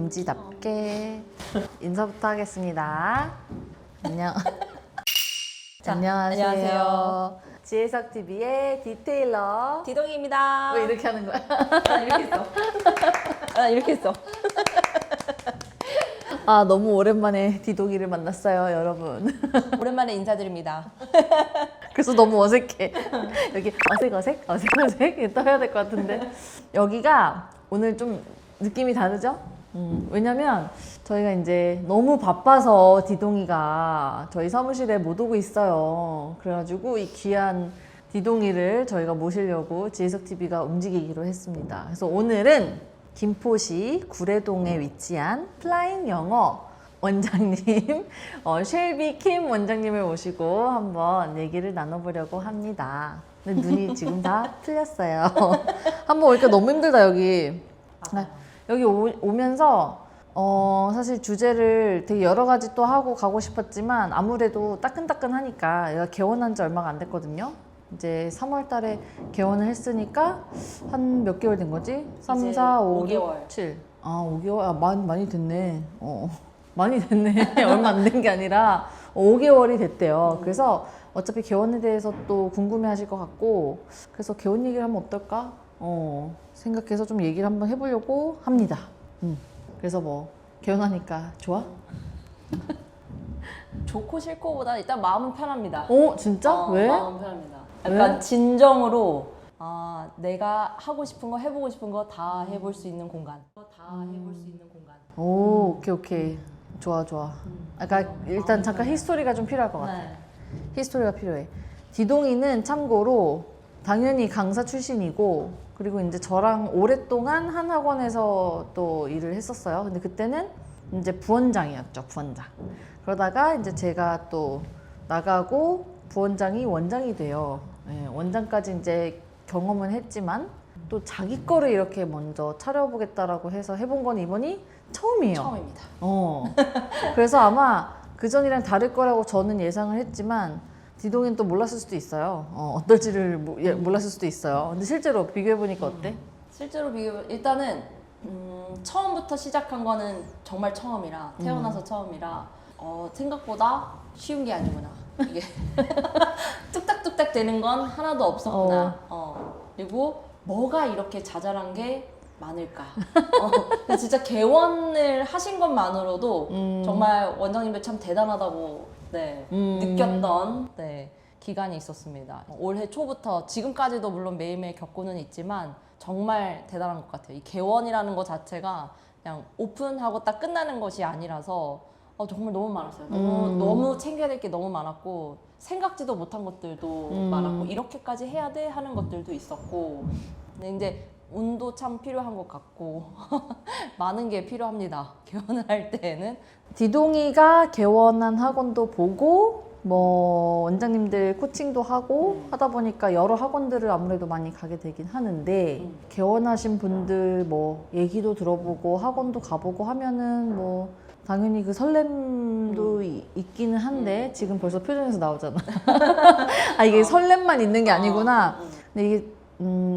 엄지답게 인사부터 하겠습니다. 안녕. 자, 안녕하세요. 안녕하세요. 지혜석TV의 디테일러 디동입니다. 왜 이렇게 하는 거야? 나 이렇게 했어. 나 이렇게 했어. 아, 너무 오랜만에 디동이를 만났어요, 여러분. 오랜만에 인사드립니다. 그래서 너무 어색해. 여기 어색 또 해야 될 것 같은데. 여기가 오늘 좀 느낌이 다르죠? 왜냐면 저희가 이제 너무 바빠서 디동이가 저희 사무실에 못 오고 있어요. 그래가지고 이 귀한 디동이를 저희가 모시려고 지혜석TV가 움직이기로 했습니다. 그래서 오늘은 김포시 구례동에 위치한 플라잉 영어 원장님, 쉘비 킴 원장님을 모시고 한번 얘기를 나눠보려고 합니다. 근데 눈이 지금 다 풀렸어요. 한번 오니까 너무 힘들다, 여기. 여기 오면서 사실 주제를 되게 여러 가지 또 하고 가고 싶었지만 아무래도 따끈따끈하니까 얘가 개원한 지 얼마가 안 됐거든요. 이제 3월 달에 개원을 했으니까 한 몇 개월 된 거지? 3, 4, 5, 5개월. 6, 7. 아, 5개월? 아, 많이 됐네. 많이 됐네. 얼마 안 된 게 아니라 5개월이 됐대요. 그래서 어차피 개원에 대해서 또 궁금해 하실 것 같고, 그래서 개원 얘기를 하면 어떨까? 생각해서 좀 얘기를 한번 해보려고 합니다. 그래서 뭐, 개원하니까 좋아? 좋고 싫고보다 일단 마음은 편합니다. 진짜? 왜? 마음은 편합니다. 약간 진정으로 내가 하고 싶은 거, 해보고 싶은 거 다 해볼 수 있는 공간. 오케이. 좋아. 아까 일단 잠깐 히스토리가 좀 필요할 것 같아. 네. 히스토리가 필요해. 디동이는 참고로 당연히 강사 출신이고, 그리고 이제 저랑 오랫동안 한 학원에서 또 일을 했었어요. 근데 그때는 이제 부원장이었죠, 부원장. 그러다가 이제 제가 또 나가고 부원장이 원장이 돼요. 네, 원장까지 이제 경험은 했지만 또 자기 거를 이렇게 먼저 차려보겠다라고 해서 해본 건 이번이 처음이에요. 처음입니다. 그래서 아마 그전이랑 다를 거라고 저는 예상을 했지만 디동이는 또 몰랐을 수도 있어요. 어떨지를 몰랐을 수도 있어요. 근데 실제로 비교해보니까 어때? 실제로 일단은 처음부터 시작한 거는 정말 처음이라 태어나서 처음이라 생각보다 쉬운 게 아니구나. 이게 뚝딱뚝딱 되는 건 하나도 없었구나. 그리고 뭐가 이렇게 자잘한 게 많을까. 근데 진짜 개원을 하신 것만으로도 정말 원장님들 참 대단하다고 느꼈던 기간이 있었습니다. 올해 초부터 지금까지도 물론 매일매일 겪고는 있지만 정말 대단한 것 같아요. 이 개원이라는 것 자체가 그냥 오픈하고 딱 끝나는 것이 아니라서 정말 너무 많았어요. 너무 챙겨야 될 게 너무 많았고 생각지도 못한 것들도 많았고 이렇게까지 해야 돼 하는 것들도 있었고 근데 이제 운도 참 필요한 것 같고 많은 게 필요합니다. 개원을 할 때는. 디동이가 개원한 학원도 보고 뭐 원장님들 코칭도 하고 하다 보니까 여러 학원들을 아무래도 많이 가게 되긴 하는데 개원하신 분들 뭐 얘기도 들어보고 학원도 가보고 하면은 뭐 당연히 그 설렘도 있기는 한데 지금 벌써 표정에서 나오잖아. 아, 이게 설렘만 있는 게 아니구나. 근데 이게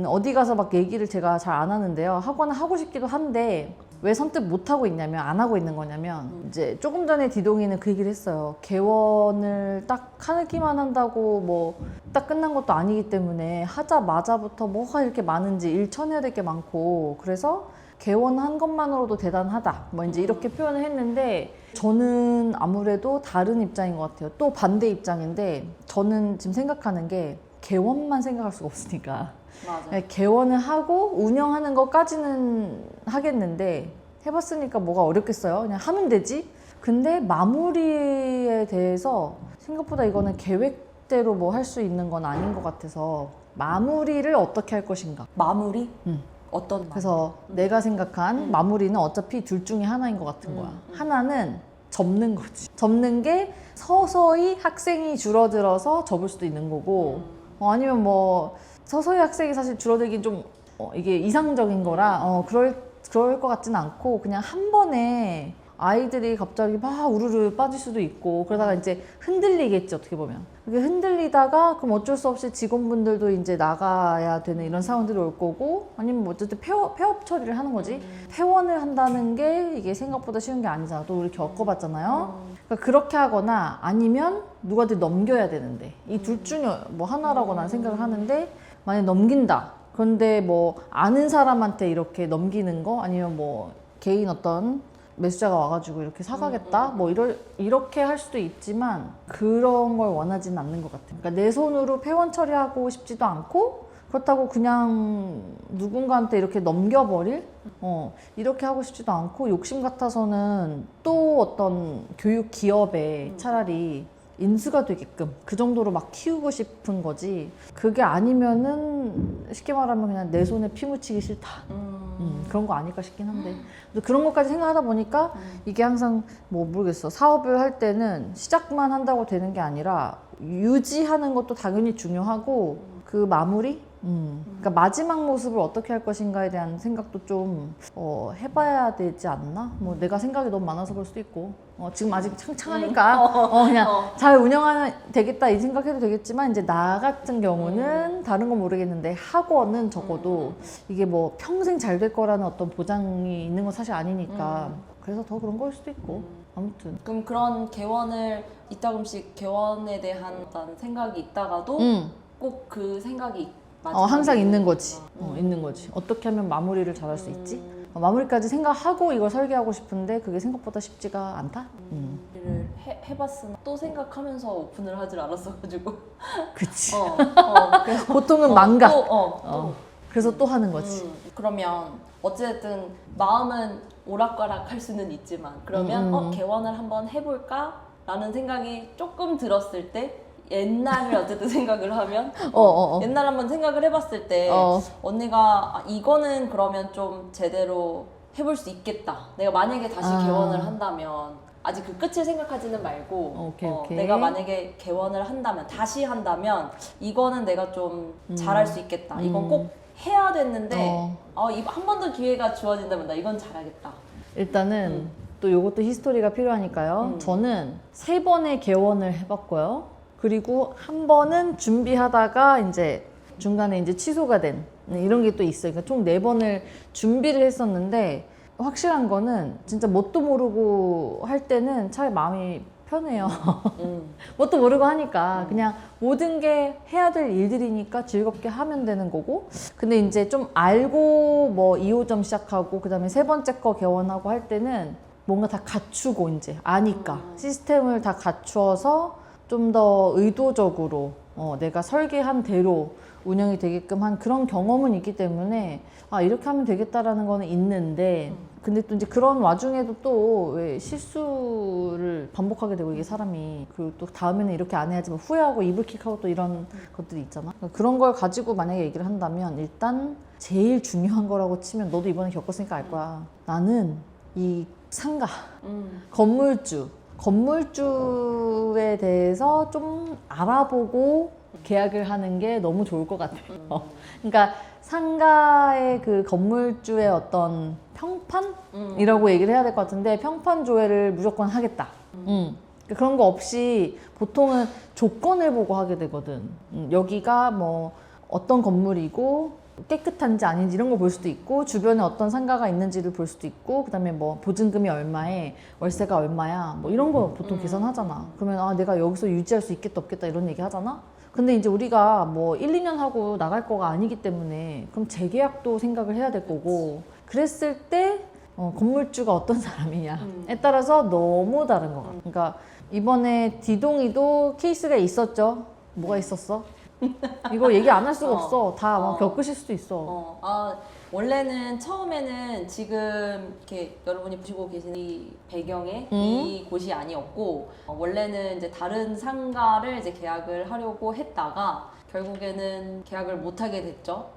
어디 가서 막 얘기를 제가 잘 안 하는데요. 학원을 하고 싶기도 한데 왜 선뜻 못 하고 있냐면, 안 하고 있는 거냐면 이제 조금 전에 디동이는 그 얘기를 했어요. 개원을 딱 하기만 한다고 뭐 딱 끝난 것도 아니기 때문에 하자마자부터 뭐가 이렇게 많은지 일천해야 될 게 많고, 그래서 개원한 것만으로도 대단하다 뭐 이제 이렇게 표현을 했는데, 저는 아무래도 다른 입장인 것 같아요. 또 반대 입장인데, 저는 지금 생각하는 게 개원만 생각할 수가 없으니까 맞아. 개원을 하고 운영하는 것까지는 하겠는데, 해봤으니까 뭐가 어렵겠어요. 그냥 하면 되지. 근데 마무리에 대해서 생각보다 이거는 계획대로 뭐 할 수 있는 건 아닌 것 같아서, 마무리를 어떻게 할 것인가. 마무리? 어떤 마무리? 그래서 내가 생각한 마무리는 어차피 둘 중에 하나인 것 같은 거야. 하나는 접는 거지. 접는 게 서서히 학생이 줄어들어서 접을 수도 있는 거고, 아니면 뭐 서서히 학생이 사실 줄어들긴 좀 이게 이상적인 거라 그럴 것 같지는 않고, 그냥 한 번에 아이들이 갑자기 막 우르르 빠질 수도 있고 그러다가 이제 흔들리겠지 어떻게 보면. 그게 흔들리다가 그럼 어쩔 수 없이 직원분들도 이제 나가야 되는 이런 상황들이 올 거고 아니면 뭐 어쨌든 폐업 처리를 하는 거지. 폐원을 한다는 게 이게 생각보다 쉬운 게 아니잖아. 또 우리 겪어봤잖아요. 그러니까 그렇게 하거나 아니면 누구한테 넘겨야 되는데 이 둘 중에 뭐 하나라고 난 생각을 하는데 만약에 넘긴다. 그런데 뭐 아는 사람한테 이렇게 넘기는 거 아니면 뭐 개인 어떤 매수자가 와가지고 이렇게 사가겠다 뭐 이렇게 할 수도 있지만 그런 걸 원하지는 않는 것 같아요. 그러니까 내 손으로 폐원 처리하고 싶지도 않고 그렇다고 그냥 누군가한테 이렇게 넘겨버릴 이렇게 하고 싶지도 않고 욕심 같아서는 또 어떤 교육 기업에 차라리 인수가 되게끔 그 정도로 막 키우고 싶은 거지. 그게 아니면은 쉽게 말하면 그냥 내 손에 피 묻히기 싫다. 그런 거 아닐까 싶긴 한데 또 그런 것까지 생각하다 보니까 이게 항상 뭐 모르겠어. 사업을 할 때는 시작만 한다고 되는 게 아니라 유지하는 것도 당연히 중요하고 그 마무리? 그러니까 마지막 모습을 어떻게 할 것인가에 대한 생각도 좀 해봐야 되지 않나? 뭐 내가 생각이 너무 많아서 그럴 수도 있고 지금 아직 창창하니까 그냥 잘 운영하면 되겠다 이 생각해도 되겠지만 이제 나 같은 경우는 다른 건 모르겠는데 학원은 적어도 이게 뭐 평생 잘 될 거라는 어떤 보장이 있는 건 사실 아니니까 그래서 더 그런 걸 수도 있고 아무튼 그럼 그런 개원을 이따금씩 개원에 대한 어떤 생각이 있다가도 꼭 그 생각이 항상 있는 거지. 있는 거지. 어떻게 하면 마무리를 잘할 수 있지? 마무리까지 생각하고 이걸 설계하고 싶은데 그게 생각보다 쉽지가 않다? 를 해봤으나 또 생각하면서 오픈을 하질 않았어가지고 그치. 그래서 보통은 망가. 또. 그래서 또 하는 거지. 그러면 어쨌든 마음은 오락가락 할 수는 있지만 그러면 개원을 한번 해볼까? 라는 생각이 조금 들었을 때 옛날을 어쨌든 생각을 하면 옛날 한번 생각을 해봤을 때 언니가 이거는 그러면 좀 제대로 해볼 수 있겠다. 내가 만약에 다시 개원을 한다면 아직 그 끝을 생각하지는 말고 오케이. 내가 만약에 개원을 한다면 다시 한다면 이거는 내가 좀 잘할 수 있겠다. 이건 꼭 해야 됐는데 한 번 더 기회가 주어진다면 나 이건 잘하겠다. 일단은 또 이것도 히스토리가 필요하니까요. 저는 3번의 개원을 해봤고요. 그리고 한 번은 준비하다가 이제 중간에 이제 취소가 된 이런 게 또 있어요. 그러니까 총 4번을 준비를 했었는데 확실한 거는 진짜 뭣도 모르고 할 때는 차라리 마음이 편해요. 뭣도 모르고 하니까 그냥 모든 게 해야 될 일들이니까 즐겁게 하면 되는 거고 근데 이제 좀 알고 뭐 2호점 시작하고 그 다음에 3번째 거 개원하고 할 때는 뭔가 다 갖추고 이제 아니까 시스템을 다 갖추어서 좀 더 의도적으로 내가 설계한 대로 운영이 되게끔 한 그런 경험은 있기 때문에 이렇게 하면 되겠다라는 거는 있는데 근데 또 이제 그런 와중에도 또 왜 실수를 반복하게 되고 이게 사람이 그리고 또 다음에는 이렇게 안 해야지 뭐 후회하고 이불킥하고 또 이런 것들이 있잖아. 그런 걸 가지고 만약에 얘기를 한다면 일단 제일 중요한 거라고 치면 너도 이번에 겪었으니까 알 거야. 나는 이 상가, 건물주에 대해서 좀 알아보고 계약을 하는 게 너무 좋을 것 같아요. 그러니까 상가의 그 건물주의 어떤 평판이라고 얘기를 해야 될 것 같은데 평판 조회를 무조건 하겠다. 그런 거 없이 보통은 조건을 보고 하게 되거든. 여기가 뭐 어떤 건물이고 깨끗한지 아닌지 이런 걸 볼 수도 있고 주변에 어떤 상가가 있는지를 볼 수도 있고 그다음에 뭐 보증금이 얼마에 월세가 얼마야 뭐 이런 거 보통 계산하잖아. 그러면 내가 여기서 유지할 수 있겠다 없겠다 이런 얘기 하잖아. 근데 이제 우리가 뭐 1, 2년 하고 나갈 거가 아니기 때문에 그럼 재계약도 생각을 해야 될 거고 그랬을 때 건물주가 어떤 사람이냐에 따라서 너무 다른 것 같아. 그러니까 이번에 디동이도 케이스가 있었죠. 뭐가 있었어? 이거 얘기 안 할 수가 없어. 다 겪으실 수도 있어. 원래는 처음에는 지금 이렇게 여러분이 보시고 계신 이 배경에 이 곳이 아니었고 원래는 이제 다른 상가를 이제 계약을 하려고 했다가 결국에는 계약을 못 하게 됐죠.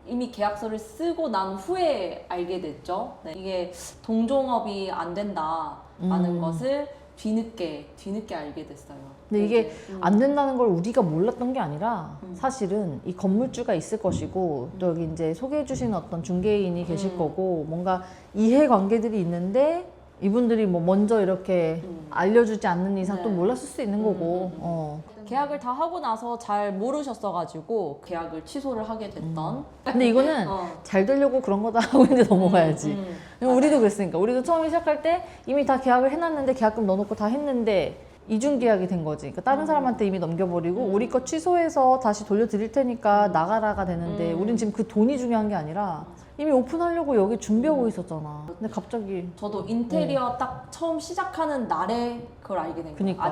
이미 계약서를 쓰고 난 후에 알게 됐죠. 네, 이게 동종업이 안 된다라는 것을 뒤늦게 알게 됐어요. 근데 이게 안 된다는 걸 우리가 몰랐던 게 아니라 사실은 이 건물주가 있을 것이고 또 여기 이제 소개해 주신 어떤 중개인이 계실 거고 뭔가 이해관계들이 있는데 이분들이 뭐 먼저 이렇게 알려주지 않는 이상 네. 또 몰랐을 수 있는 거고. 계약을 다 하고 나서 잘 모르셨어가지고 계약을 취소를 하게 됐던. 근데 이거는 잘 되려고 그런 거다 하고 이제 넘어가야지. 우리도 그랬으니까. 우리도 처음에 시작할 때 이미 다 계약을 해놨는데 계약금 넣어놓고 다 했는데 이중 계약이 된 거지. 그러니까 다른 사람한테 이미 넘겨버리고 우리 거 취소해서 다시 돌려드릴 테니까 나가라가 되는데 우린 지금 그 돈이 중요한 게 아니라 이미 오픈하려고 여기 준비하고 있었잖아. 근데 갑자기 저도 인테리어 딱 처음 시작하는 날에 그걸 알게 된 거예요. 그니까.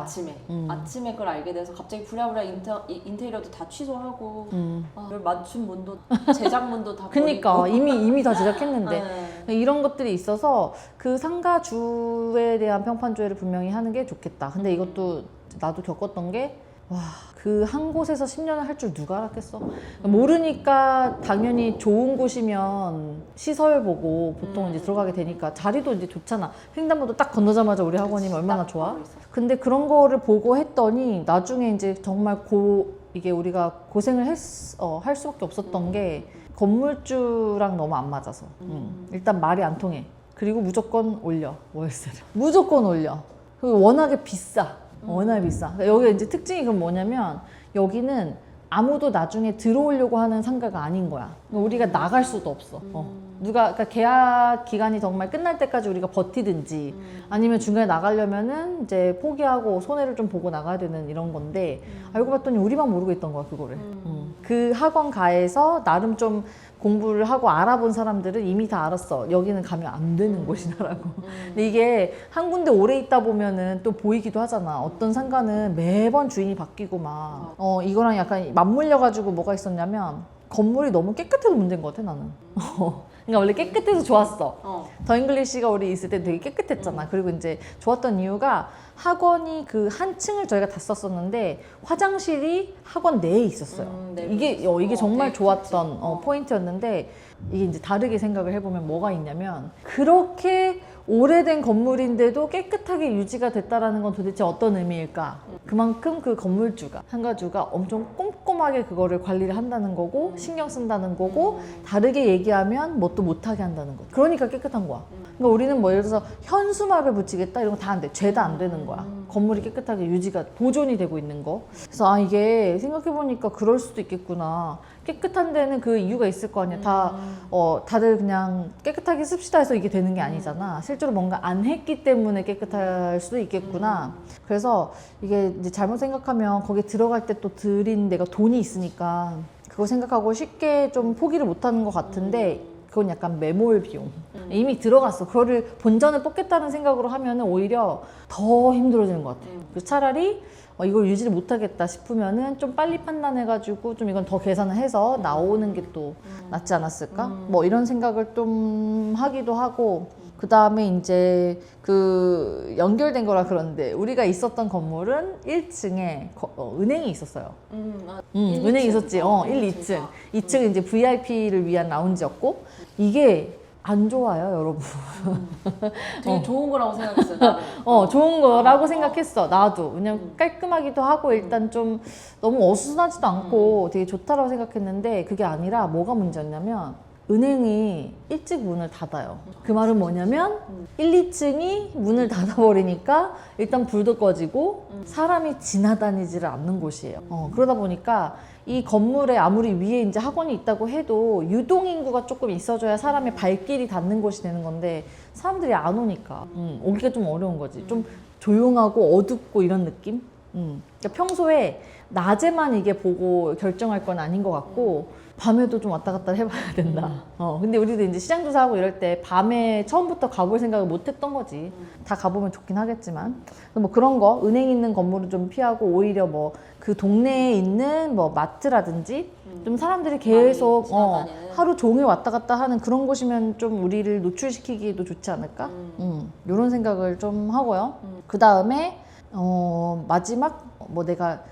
아침에 그걸 알게 돼서 갑자기 부랴부랴 인테리어도 다 취소하고 그걸 맞춤문도 제작문도 다 그니까 버리고. 이미 다 제작했는데 네. 이런 것들이 있어서 그 상가주에 대한 평판조회를 분명히 하는 게 좋겠다. 근데 이것도 나도 겪었던 게 와, 그 한 곳에서 10년을 할 줄 누가 알았겠어? 모르니까 당연히 좋은 곳이면 시설 보고 보통 이제 들어가게 되니까 자리도 이제 좋잖아. 횡단보도 딱 건너자마자 우리 학원이면 얼마나 좋아? 보고 있었어. 근데 그런 거를 보고 했더니 나중에 이제 정말 이게 우리가 고생을 할 수밖에 없었던 게 건물주랑 너무 안 맞아서. 일단 말이 안 통해. 그리고 무조건 올려, 월세를. 무조건 올려. 그리고 워낙에 비싸. 워낙에 비싸. 그러니까 여기 이제 특징이 그럼 뭐냐면 여기는 아무도 나중에 들어오려고 하는 상가가 아닌 거야. 그러니까 우리가 나갈 수도 없어. 그러니까 계약 기간이 정말 끝날 때까지 우리가 버티든지 아니면 중간에 나가려면은 이제 포기하고 손해를 좀 보고 나가야 되는 이런 건데 알고 봤더니 우리만 모르고 있던 거야, 그거를. 그 학원 가에서 나름 좀 공부를 하고 알아본 사람들은 이미 다 알았어. 여기는 가면 안 되는 곳이다라고. 근데 이게 한 군데 오래 있다 보면은 또 보이기도 하잖아. 어떤 상가는 매번 주인이 바뀌고 막. 이거랑 약간 맞물려가지고 뭐가 있었냐면 건물이 너무 깨끗해서 문제인 것 같아, 나는. 그러니까 원래 깨끗해서 좋았어. 더 잉글리시가 우리 있을 때 되게 깨끗했잖아. 그리고 이제 좋았던 이유가 학원이 그 한 층을 저희가 다 썼었는데 화장실이 학원 내에 있었어요. 이게 정말 되게 좋았던 포인트였는데 이게 이제 다르게 생각을 해보면 뭐가 있냐면 그렇게 오래된 건물인데도 깨끗하게 유지가 됐다라는 건 도대체 어떤 의미일까? 그만큼 그 건물주가, 상가주가 엄청 꼼꼼하게 그거를 관리를 한다는 거고 신경 쓴다는 거고 다르게 얘기하면 뭣도 못하게 한다는 거. 그러니까 깨끗한 거야. 그러니까 우리는 뭐 예를 들어서 현수막을 붙이겠다 이런 거 다 안 돼. 죄다 안 되는 거야. 건물이 깨끗하게 유지가 보존이 되고 있는 거. 그래서 이게 생각해보니까 그럴 수도 있겠구나. 깨끗한 데는 그 이유가 있을 거 아니야. 다들 그냥 깨끗하게 씁시다 해서 이게 되는 게 아니잖아. 실제로 뭔가 안 했기 때문에 깨끗할 수도 있겠구나. 그래서 이게 이제 잘못 생각하면 거기 들어갈 때 또 들인 내가 돈이 있으니까 그거 생각하고 쉽게 좀 포기를 못 하는 것 같은데 그건 약간 매몰 비용. 이미 들어갔어. 그거를 본전을 뽑겠다는 생각으로 하면은 오히려 더 힘들어지는 것 같아. 그래서 차라리 이걸 유지를 못하겠다 싶으면은 좀 빨리 판단해가지고 좀 이건 더 계산을 해서 나오는 게 또 낫지 않았을까? 뭐 이런 생각을 좀 하기도 하고 그 다음에 이제 그 연결된 거라 그러는데 우리가 있었던 건물은 1층에 은행이 있었어요. 은행이 있었지. 1, 2층. 2층은 이제 VIP를 위한 라운지였고 이게 안 좋아요, 여러분. 되게 좋은 거라고 생각했어요. 나는. 좋은 거라고 생각했어, 나도. 왜냐면 깔끔하기도 하고 일단 좀 너무 어수선하지도 않고 되게 좋다라고 생각했는데 그게 아니라 뭐가 문제였냐면 은행이 일찍 문을 닫아요. 그 말은 뭐냐면 1, 2층이 문을 닫아버리니까 일단 불도 꺼지고 사람이 지나다니지를 않는 곳이에요. 그러다 보니까 이 건물에 아무리 위에 이제 학원이 있다고 해도 유동인구가 조금 있어줘야 사람의 발길이 닿는 곳이 되는 건데 사람들이 안 오니까 오기가 좀 어려운 거지. 좀 조용하고 어둡고 이런 느낌? 그러니까 평소에 낮에만 이게 보고 결정할 건 아닌 것 같고 밤에도 좀 왔다 갔다 해봐야 된다. 근데 우리도 이제 시장 조사하고 이럴 때 밤에 처음부터 가볼 생각을 못 했던 거지. 다 가보면 좋긴 하겠지만. 뭐 그런 거, 은행 있는 건물은 좀 피하고 오히려 뭐 그 동네에 있는 뭐 마트라든지 좀 사람들이 계속 하루 종일 왔다 갔다 하는 그런 곳이면 좀 우리를 노출시키기도 좋지 않을까? 이런 생각을 좀 하고요. 그 다음에 마지막 뭐 내가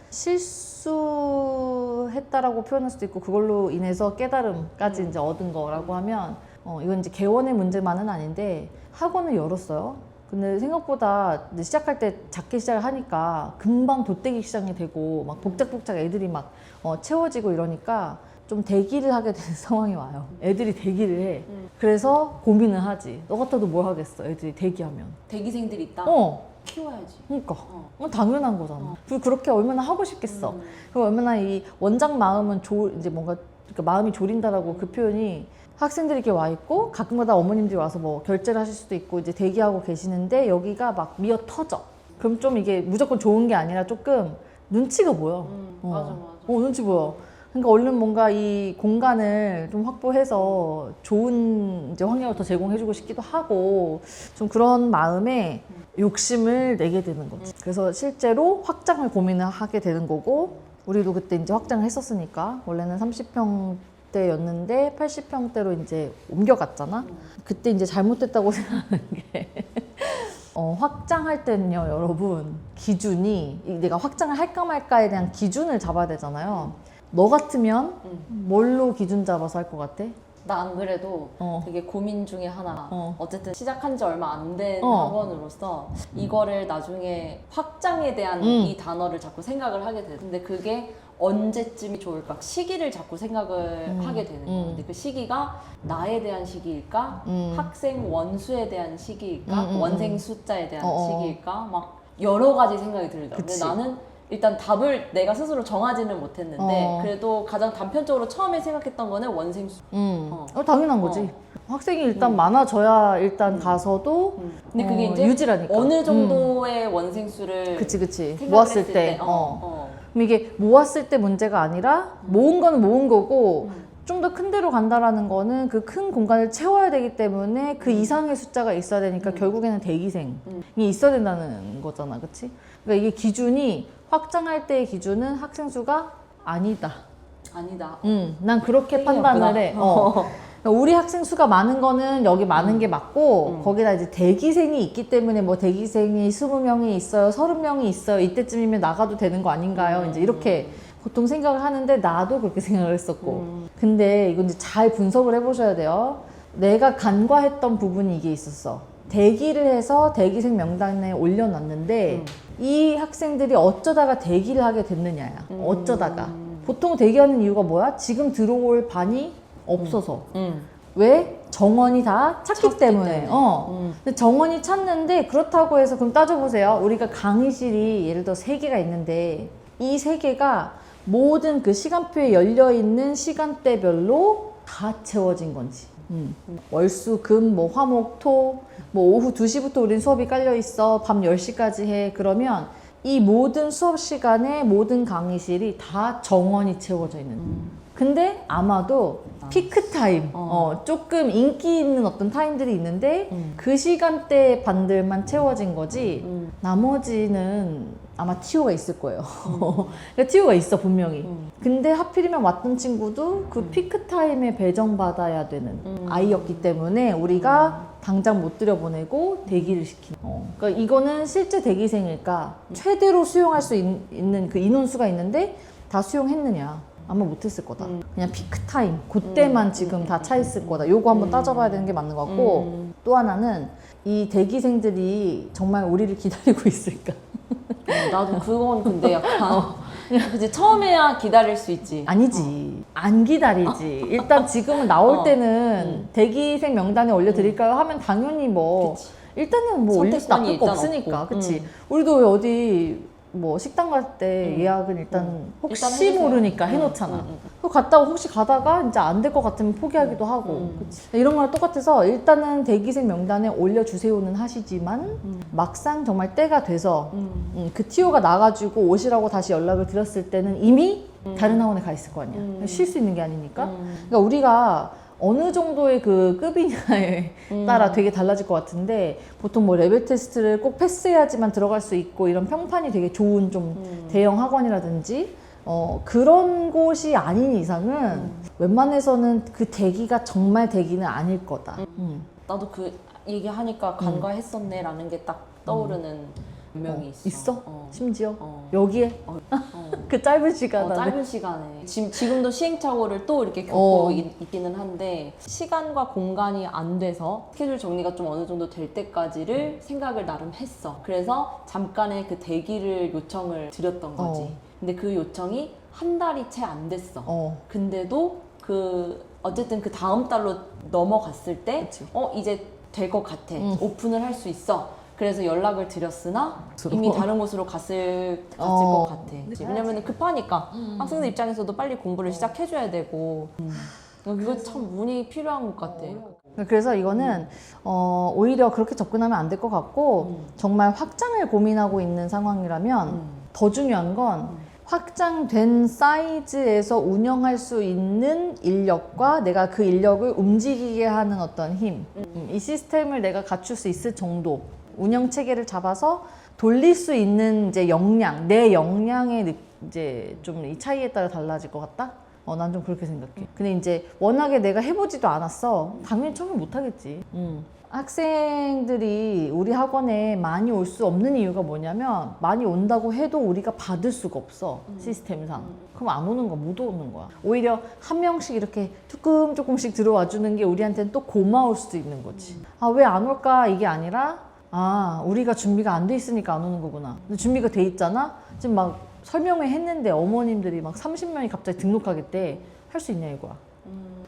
실수했다라고 표현할 수도 있고 그걸로 인해서 깨달음까지 이제 얻은 거라고 하면 이건 이제 개원의 문제만은 아닌데 학원을 열었어요. 근데 생각보다 이제 시작할 때 작게 시작을 하니까 금방 돗대기 시장이 되고 막 복작복작 애들이 막 채워지고 이러니까 좀 대기를 하게 되는 상황이 와요. 애들이 대기를 해. 그래서 고민을 하지. 너 같아도 뭘 하겠어, 애들이 대기하면. 대기생들이 있다? 키워야지. 그러니까. 당연한 거잖아. 그리고 그렇게 얼마나 하고 싶겠어. 그리고 얼마나 이 원장 마음은 이제 뭔가 그러니까 마음이 졸인다라고 그 표현이 학생들이 이렇게 와 있고 가끔가다 어머님들이 와서 뭐 결제를 하실 수도 있고 이제 대기하고 계시는데 여기가 막 미어 터져. 그럼 좀 이게 무조건 좋은 게 아니라 조금 눈치가 보여. 맞아. 눈치 보여. 그러니까 얼른 뭔가 이 공간을 좀 확보해서 좋은 이제 환경을 더 제공해주고 싶기도 하고 좀 그런 마음에 욕심을 내게 되는 거지. 그래서 실제로 확장을 고민을 하게 되는 거고 우리도 그때 이제 확장을 했었으니까 원래는 30평대였는데 80평대로 이제 옮겨갔잖아. 그때 이제 잘못됐다고 생각하는 게 확장할 때는요, 여러분 기준이 내가 확장을 할까 말까에 대한 기준을 잡아야 되잖아요. 너 같으면 뭘로 기준 잡아서 할 것 같아? 나 안 그래도 되게 고민 중에 하나. 어쨌든 시작한 지 얼마 안 된 학원으로서 이거를 나중에 확장에 대한 이 단어를 자꾸 생각을 하게 돼. 근데 그게 언제쯤이 좋을까? 시기를 자꾸 생각을 하게 되는 거야. 근데 그 시기가 나에 대한 시기일까? 학생 원수에 대한 시기일까? 원생 숫자에 대한 시기일까? 막 여러 가지 생각이 들더라고. 근데 나는 일단 답을 내가 스스로 정하지는 못했는데 그래도 가장 단편적으로 처음에 생각했던 거는 원생 수. 당연한 거지. 학생이 일단 많아져야 일단 가서도 근데 그게 이제 유지라니까. 어느 정도의 원생 수를 그치 생각을 모았을 했을 때. 그럼 이게 모았을 때 문제가 아니라 모은 거는 모은 거고 좀 더 큰 데로 간다라는 거는 그 큰 공간을 채워야 되기 때문에 그 이상의 숫자가 있어야 되니까 결국에는 대기생이 있어야 된다는 거잖아, 그치? 그러니까 이게 기준이 확장할 때의 기준은 학생 수가 아니다. 난 그렇게 판단을 해. 그러니까 우리 학생 수가 많은 거는 여기 많은 게 맞고 거기다 이제 대기생이 있기 때문에 뭐 대기생이 20명이 있어요, 30명이 있어요. 이때쯤이면 나가도 되는 거 아닌가요? 이제 이렇게 보통 생각을 하는데 나도 그렇게 생각을 했었고. 근데 이건 이제 잘 분석을 해보셔야 돼요. 내가 간과했던 부분이 이게 있었어. 대기를 해서 대기생 명단에 올려놨는데 이 학생들이 어쩌다가 대기를 하게 됐느냐야. 어쩌다가. 보통 대기하는 이유가 뭐야? 지금 들어올 반이 없어서. 왜? 정원이 다 찾기 때문에. 근데 정원이 찾는데 그렇다고 해서 그럼 따져보세요. 우리가 강의실이 예를 들어 3개가 있는데 이 3개가 모든 그 시간표에 열려있는 시간대별로 다 채워진 건지. 월수, 금, 뭐 화목, 토, 뭐 오후 2시부터 우린 수업이 깔려 있어. 밤 10시까지 해. 그러면 이 모든 수업 시간에 모든 강의실이 다 정원이 채워져 있는. 근데 아마도 피크 타임, 조금 인기 있는 어떤 타임들이 있는데 그 시간대 반들만 채워진 거지 나머지는 아마 TO가 있을 거예요. 그러니까 TO가 있어, 분명히. 근데 하필이면 왔던 친구도 그 피크 타임에 배정받아야 되는 아이였기 때문에 우리가 당장 못 들여보내고 대기를 시키는. 그러니까 이거는 실제 대기생일까? 최대로 수용할 수 있는 그 인원수가 있는데 다 수용했느냐? 아마 못했을 거다. 그냥 피크 타임, 그때만 지금 다 차 있을 거다. 요거 한번 따져봐야 되는 게 맞는 것 같고 또 하나는 이 대기생들이 정말 우리를 기다리고 있을까? 나도 그건 근데 약간 그치 처음에야 기다릴 수 있지. 아니지. 안 기다리지. 일단 지금은 나올 때는 대기생 명단에 올려드릴까요? 하면 당연히 뭐 그치. 일단은 뭐 올릴 수 나쁠 거 일단 없으니까. 없고. 그치. 우리도 어디 뭐 식당 갈 때 예약은 일단 혹시 일단 해주세요. 모르니까 해놓잖아. 그 갔다가 혹시 가다가 이제 안 될 것 같으면 포기하기도 하고. 그치? 이런 거랑 똑같아서 일단은 대기생 명단에 올려주세요는 하시지만 막상 정말 때가 돼서 그 TO가 나가지고 오시라고 다시 연락을 드렸을 때는 이미 다른 학원에 가 있을 거 아니야. 쉴 수 있는 게 아니니까. 그러니까 우리가 어느 정도의 그 급이냐에 따라 되게 달라질 것 같은데 보통 뭐 레벨 테스트를 꼭 패스해야지만 들어갈 수 있고 이런 평판이 되게 좋은 좀 대형 학원이라든지 그런 곳이 아닌 이상은 웬만해서는 그 대기가 정말 대기는 아닐 거다. 나도 그 얘기하니까 간과했었네라는 게 딱 떠오르는 몇 명이 있어. 있어? 심지어? 여기에? 그 짧은 시간 안에? 짧은 시간에. 지금도 시행착오를 또 이렇게 겪고 있기는 한데 시간과 공간이 안 돼서 스케줄 정리가 좀 어느 정도 될 때까지를 생각을 나름 했어. 그래서 잠깐의 그 대기를 요청을 드렸던 거지. 근데 그 요청이 한 달이 채 안 됐어. 어. 근데도 어쨌든 그 다음 달로 넘어갔을 때 그치. 이제 될 것 같아. 오픈을 할 수 있어. 그래서 연락을 드렸으나 이미 다른 곳으로 갔을 것 같아. 왜냐면 급하니까 학생들 입장에서도 빨리 공부를 시작해줘야 되고 이거 참 운이 필요한 것 같아. 그래서 이거는 오히려 그렇게 접근하면 안 될 것 같고 정말 확장을 고민하고 있는 상황이라면 더 중요한 건 확장된 사이즈에서 운영할 수 있는 인력과 내가 그 인력을 움직이게 하는 어떤 힘, 이 시스템을 내가 갖출 수 있을 정도, 운영 체계를 잡아서 돌릴 수 있는 이제 역량, 내 역량의 이제 좀 이 차이에 따라 달라질 것 같다? 난 좀 그렇게 생각해. 근데 이제 워낙에 내가 해보지도 않았어. 당연히 처음에 못하겠지. 학생들이 우리 학원에 많이 올 수 없는 이유가 뭐냐면 많이 온다고 해도 우리가 받을 수가 없어. 시스템상. 그럼 안 오는 거야. 못 오는 거야. 오히려 한 명씩 이렇게 조금씩 들어와 주는 게 우리한테는 또 고마울 수도 있는 거지. 왜 안 올까? 이게 아니라 우리가 준비가 안 돼 있으니까 안 오는 거구나. 근데 준비가 돼 있잖아? 지금 막 설명회 했는데 어머님들이 막 30명이 갑자기 등록하겠대. 할 수 있냐 이거야.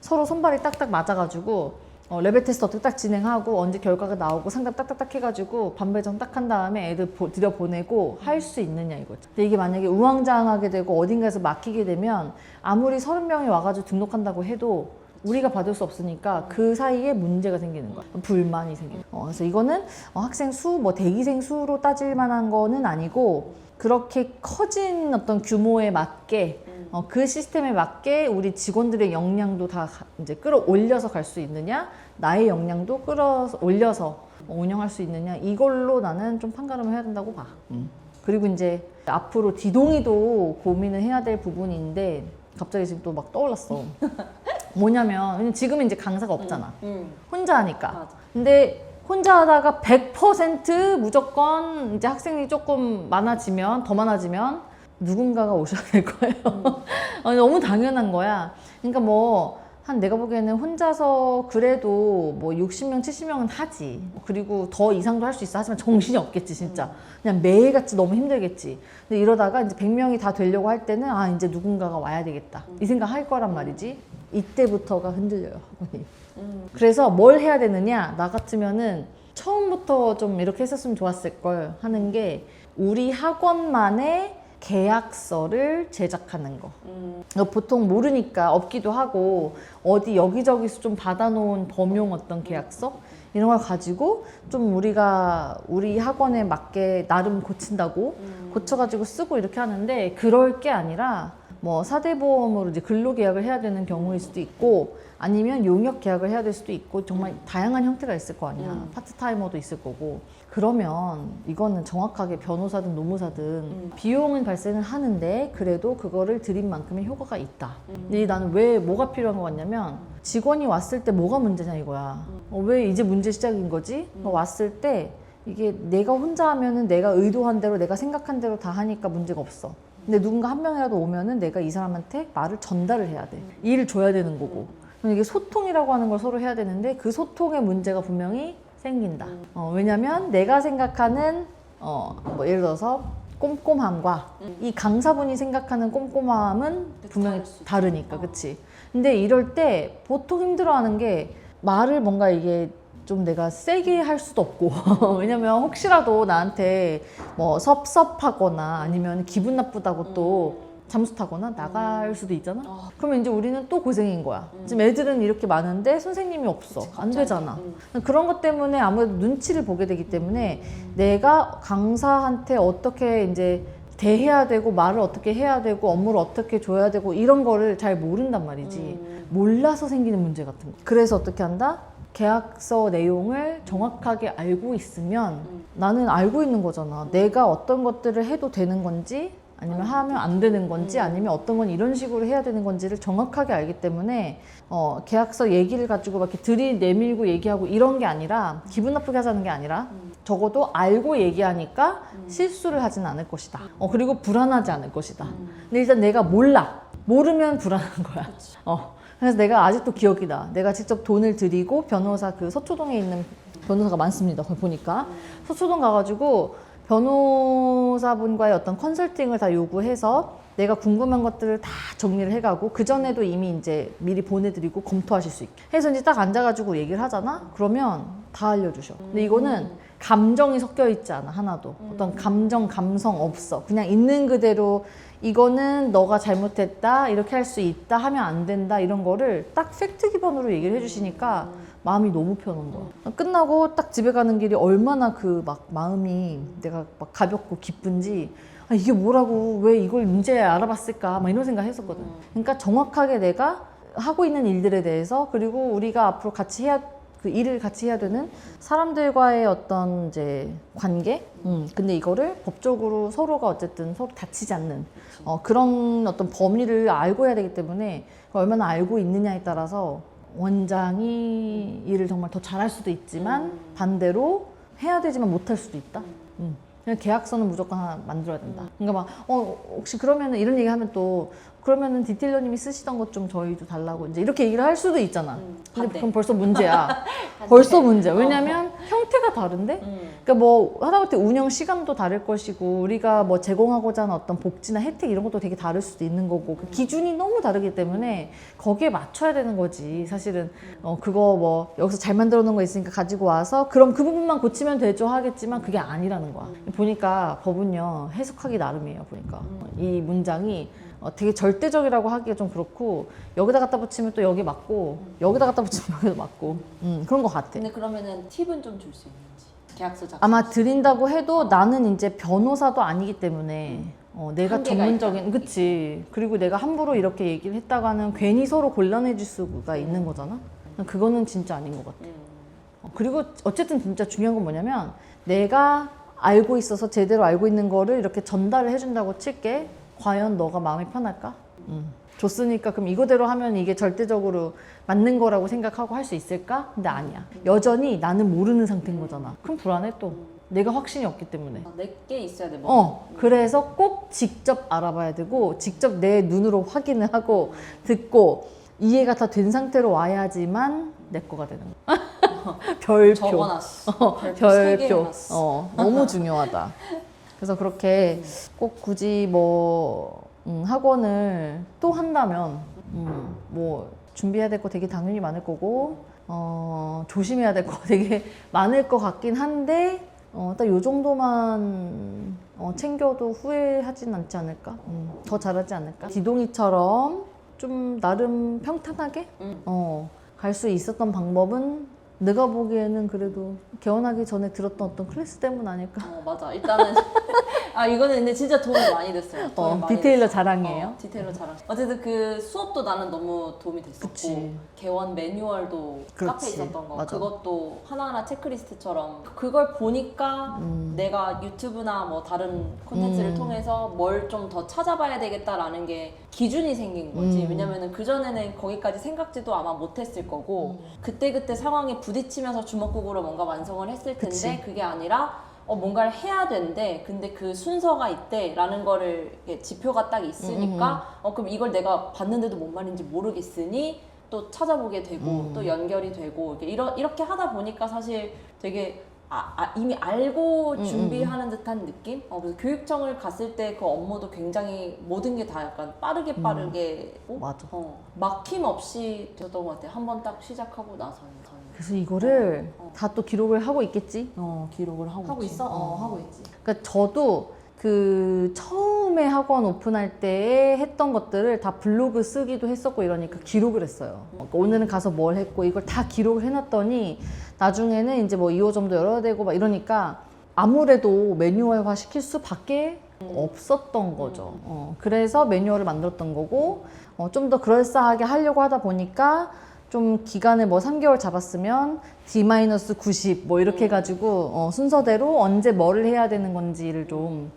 서로 손발이 딱딱 맞아가지고 레벨 테스트 어떻게 딱 진행하고 언제 결과가 나오고 상담 딱딱딱 해가지고 반배정 딱 한 다음에 애들 들여보내고 할 수 있느냐 이거죠. 근데 이게 만약에 우왕좌왕하게 되고 어딘가에서 막히게 되면 아무리 30명이 와가지고 등록한다고 해도 우리가 받을 수 없으니까 그 사이에 문제가 생기는 거야. 불만이 생기는 거야. 그래서 이거는 학생 수, 뭐 대기생 수로 따질 만한 거는 아니고 그렇게 커진 어떤 규모에 맞게 그 시스템에 맞게 우리 직원들의 역량도 다 이제 끌어올려서 갈 수 있느냐, 나의 역량도 끌어올려서 운영할 수 있느냐, 이걸로 나는 좀 판가름을 해야 된다고 봐. 그리고 이제 앞으로 디동이도 고민을 해야 될 부분인데 갑자기 지금 또 막 떠올랐어. 뭐냐면 지금은 이제 강사가 없잖아. 혼자 하니까. 맞아. 근데 혼자 하다가 100% 무조건 이제 학생이 조금 많아지면, 더 많아지면 누군가가 오셔야 될 거예요. 너무 당연한 거야. 그러니까 내가 보기에는 혼자서 그래도 60명, 70명은 하지. 그리고 더 이상도 할 수 있어. 하지만 정신이 없겠지, 진짜. 그냥 매일같이 너무 힘들겠지. 근데 이러다가 이제 100명이 다 되려고 할 때는 이제 누군가가 와야 되겠다. 이 생각 할 거란 말이지. 이때부터가 흔들려요, 학원이. 그래서 뭘 해야 되느냐? 나 같으면은 처음부터 좀 이렇게 했었으면 좋았을 걸 하는 게 우리 학원만의 계약서를 제작하는 거. 보통 모르니까 없기도 하고 어디 여기저기서 좀 받아놓은 범용 어떤 계약서 이런 걸 가지고 좀 우리가 우리 학원에 맞게 나름 고친다고 고쳐가지고 쓰고 이렇게 하는데 그럴 게 아니라 사대보험으로 이제 근로계약을 해야 되는 경우일 수도 있고 아니면 용역 계약을 해야 될 수도 있고 정말 다양한 형태가 있을 거 아니야. 파트타이머도 있을 거고. 그러면 이거는 정확하게 변호사든 노무사든 비용은 발생을 하는데 그래도 그거를 들인 만큼의 효과가 있다. 근데 나는 왜 뭐가 필요한 것 같냐면 직원이 왔을 때 뭐가 문제냐 이거야. 왜 이제 문제 시작인 거지? 왔을 때 이게 내가 혼자 하면은 내가 의도한 대로 내가 생각한 대로 다 하니까 문제가 없어. 근데 누군가 한 명이라도 오면은 내가 이 사람한테 말을 전달을 해야 돼. 일을 줘야 되는 거고. 그럼 이게 소통이라고 하는 걸 서로 해야 되는데 그 소통의 문제가 분명히 생긴다. 왜냐면 내가 생각하는 예를 들어서 꼼꼼함과 이 강사분이 생각하는 꼼꼼함은 분명히 다르니까, 그치? 근데 이럴 때 보통 힘들어하는 게 말을 뭔가 이게 좀 내가 세게 할 수도 없고 왜냐면 혹시라도 나한테 섭섭하거나 아니면 기분 나쁘다고 또 잠수 타거나 나갈 수도 있잖아. 그러면 이제 우리는 또 고생인 거야. 지금 애들은 이렇게 많은데 선생님이 없어. 안 되잖아. 그런 것 때문에 아무래도 눈치를 보게 되기 때문에 내가 강사한테 어떻게 이제 대해야 되고 말을 어떻게 해야 되고 업무를 어떻게 줘야 되고 이런 거를 잘 모른단 말이지. 몰라서 생기는 문제 같은 거. 그래서 어떻게 한다? 계약서 내용을 정확하게 알고 있으면 나는 알고 있는 거잖아. 내가 어떤 것들을 해도 되는 건지 아니면 하면 안 되는 건지 아니면 어떤 건 이런 식으로 해야 되는 건지를 정확하게 알기 때문에 계약서 얘기를 가지고 막 이렇게 들이내밀고 얘기하고 이런 게 아니라 기분 나쁘게 하자는 게 아니라 적어도 알고 얘기하니까 실수를 하진 않을 것이다. 그리고 불안하지 않을 것이다. 근데 일단 내가 모르면 불안한 거야. 그래서 내가 아직도 기억이 나. 내가 직접 돈을 들이고 변호사 서초동에 있는 변호사가 많습니다. 거기 보니까 서초동 가가지고 변호사분과의 어떤 컨설팅을 다 요구해서 내가 궁금한 것들을 다 정리를 해가고 그 전에도 이미 이제 미리 보내드리고 검토하실 수 있게 해서 이제 딱 앉아가지고 얘기를 하잖아. 그러면 다 알려주셔. 근데 이거는 감정이 섞여 있지 않아 하나도. 어떤 감성 없어. 그냥 있는 그대로 이거는 너가 잘못했다 이렇게 할 수 있다 하면 안 된다 이런 거를 딱 팩트 기반으로 얘기를 해주시니까 마음이 너무 편한 거야. 끝나고 딱 집에 가는 길이 얼마나 그 막 마음이 내가 막 가볍고 기쁜지 아, 이게 뭐라고 왜 이걸 이제 알아봤을까 막 이런 생각 했었거든. 그러니까 정확하게 내가 하고 있는 일들에 대해서 그리고 우리가 앞으로 같이 해야 그 일을 같이 해야 되는 사람들과의 어떤 이제 관계 근데 이거를 법적으로 서로가 어쨌든 서로 다치지 않는 그런 어떤 범위를 알고 해야 되기 때문에 얼마나 알고 있느냐에 따라서 원장이 일을 정말 더 잘할 수도 있지만 반대로 해야 되지만 못할 수도 있다. 그냥 계약서는 무조건 하나 만들어야 된다. 그러니까 막 혹시 그러면은 이런 얘기 하면 또 그러면은 디테일러님이 쓰시던 것 좀 저희도 달라고 이제 이렇게 얘기를 할 수도 있잖아. 근데 그럼 벌써 문제야. 벌써 문제야. 왜냐면 형태가 다른데? 그러니까 뭐 하다못해 운영 시간도 다를 것이고 우리가 뭐 제공하고자 하는 어떤 복지나 혜택 이런 것도 되게 다를 수도 있는 거고 그 기준이 너무 다르기 때문에 거기에 맞춰야 되는 거지. 사실은 그거 뭐 여기서 잘 만들어 놓은 거 있으니까 가지고 와서 그럼 그 부분만 고치면 되죠 하겠지만 그게 아니라는 거야. 보니까 법은요 해석하기 나름이에요. 보니까 이 문장이 되게 절대적이라고 하기가 좀 그렇고 여기다 갖다 붙이면 또 여기 맞고 여기다 갖다 붙이면 여기도 맞고 그런 것 같아. 근데 그러면은 팁은 좀 줄 수 있는지 계약서 작성 아마 드린다고 해도 나는 이제 변호사도 아니기 때문에 내가 한계가 전문적인 그치. 그리고 내가 함부로 이렇게 얘기를 했다가는 괜히 서로 곤란해질 수가 있는 거잖아. 그거는 진짜 아닌 것 같아. 그리고 어쨌든 진짜 중요한 건 뭐냐면 내가 알고 있어서 제대로 알고 있는 거를 이렇게 전달을 해준다고 칠게. 과연 너가 마음이 편할까? 줬으니까 그럼 이거대로 하면 이게 절대적으로 맞는 거라고 생각하고 할 수 있을까? 근데 아니야. 여전히 나는 모르는 상태인 거잖아. 그럼 불안해 또. 내가 확신이 없기 때문에. 내게 있어야 돼. 뭐. 그래서 꼭 직접 알아봐야 되고 직접 내 눈으로 확인을 하고 듣고 이해가 다 된 상태로 와야지만 내 거가 되는 거야. 별표. 적어놨어. 별표. 너무 중요하다. 그래서 그렇게 꼭 굳이 뭐 학원을 또 한다면 뭐 준비해야 될 거 되게 당연히 많을 거고 조심해야 될 거 되게 많을 것 같긴 한데 딱 요 정도만 챙겨도 후회하진 않지 않을까? 더 잘하지 않을까? 기동이처럼 좀 나름 평탄하게 갈 수 있었던 방법은 내가 보기에는 그래도 개원하기 전에 들었던 어떤 클래스 때문 아닐까? 맞아. 일단은 이거는 근데 진짜 도움이 많이 됐어요. 도움이 많이 디테일러 됐어. 자랑이에요? 디테일러 자랑. 어쨌든 그 수업도 나는 너무 도움이 됐었고 그치. 개원 매뉴얼도 카페에 그렇지. 있었던 거 맞아. 그것도 하나하나 체크리스트처럼 그걸 보니까 내가 유튜브나 뭐 다른 콘텐츠를 통해서 뭘 좀 더 찾아봐야 되겠다라는 게 기준이 생긴 거지. 왜냐면은 그전에는 거기까지 생각지도 아마 못했을 거고 그때그때 상황에 부딪히면서 주먹구구로 뭔가 완성을 했을 텐데 그치. 그게 아니라 뭔가를 해야 된대. 근데 그 순서가 있대. 라는 거를 지표가 딱 있으니까 그럼 이걸 내가 봤는데도 뭔 말인지 모르겠으니 또 찾아보게 되고 또 연결이 되고 이렇게 하다 보니까 사실 되게 이미 알고 준비하는 듯한 느낌? 그래서 교육청을 갔을 때 그 업무도 굉장히 모든 게 다 약간 빠르게 맞아. 막힘 없이 됐던 것 같아요. 한번 딱 시작하고 나서는. 그래서 이거를 다 또 기록을 하고 있겠지? 기록을 하고 있지. 있어? 하고 있지. 그러니까 저도 그 처음에 학원 오픈할 때 했던 것들을 다 블로그 쓰기도 했었고 이러니까 기록을 했어요. 그러니까 오늘은 가서 뭘 했고 이걸 다 기록을 해놨더니 나중에는 이제 뭐 2호점도 열어야 되고 막 이러니까 아무래도 매뉴얼화 시킬 수밖에 없었던 거죠. 그래서 매뉴얼을 만들었던 거고 좀 더 그럴싸하게 하려고 하다 보니까 좀 기간을 뭐 3개월 잡았으면 D-90 뭐 이렇게 해가지고 순서대로 언제 뭐를 해야 되는 건지를 좀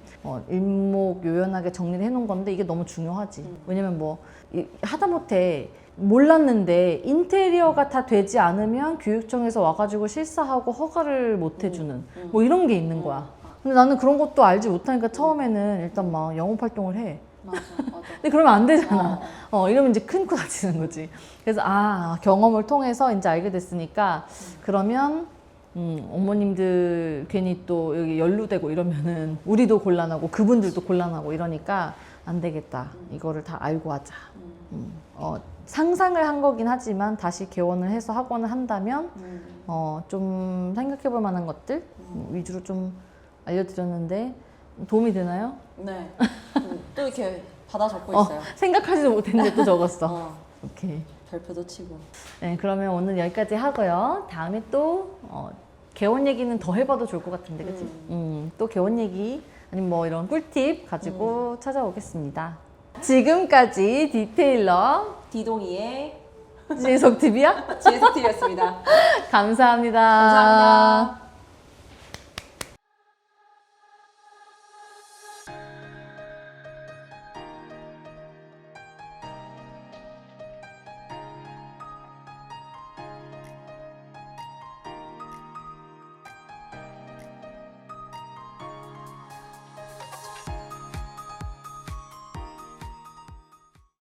일목요연하게 정리를 해놓은 건데 이게 너무 중요하지. 왜냐면 뭐 하다못해 몰랐는데 인테리어가 다 되지 않으면 교육청에서 와가지고 실사하고 허가를 못 해주는 뭐 이런 게 있는 거야. 근데 나는 그런 것도 알지 못하니까 처음에는 일단 막 영업 활동을 해. 맞아. 근데 그러면 안 되잖아. 이러면 이제 큰 코 다치는 거지. 그래서 경험을 통해서 이제 알게 됐으니까 그러면 어머님들 괜히 또 여기 연루되고 이러면은 우리도 곤란하고 그분들도 곤란하고 이러니까 안 되겠다. 이거를 다 알고 하자. 상상을 한 거긴 하지만 다시 개원을 해서 학원을 한다면 좀 생각해 볼 만한 것들 위주로 좀 알려드렸는데 도움이 되나요? 네. 또 이렇게 받아 적고 있어요. 생각하지도 못했는데 또 적었어. 오케이. 별표도 치고. 네, 그러면 오늘 여기까지 하고요. 다음에 또 개원 얘기는 더 해봐도 좋을 것 같은데, 그치? 또 개원 얘기 아니면 뭐 이런 꿀팁 가지고 찾아오겠습니다. 지금까지 디테일러 디동이의 지혜석 TV야? GSTV였습니다. 감사합니다. 감사합니다.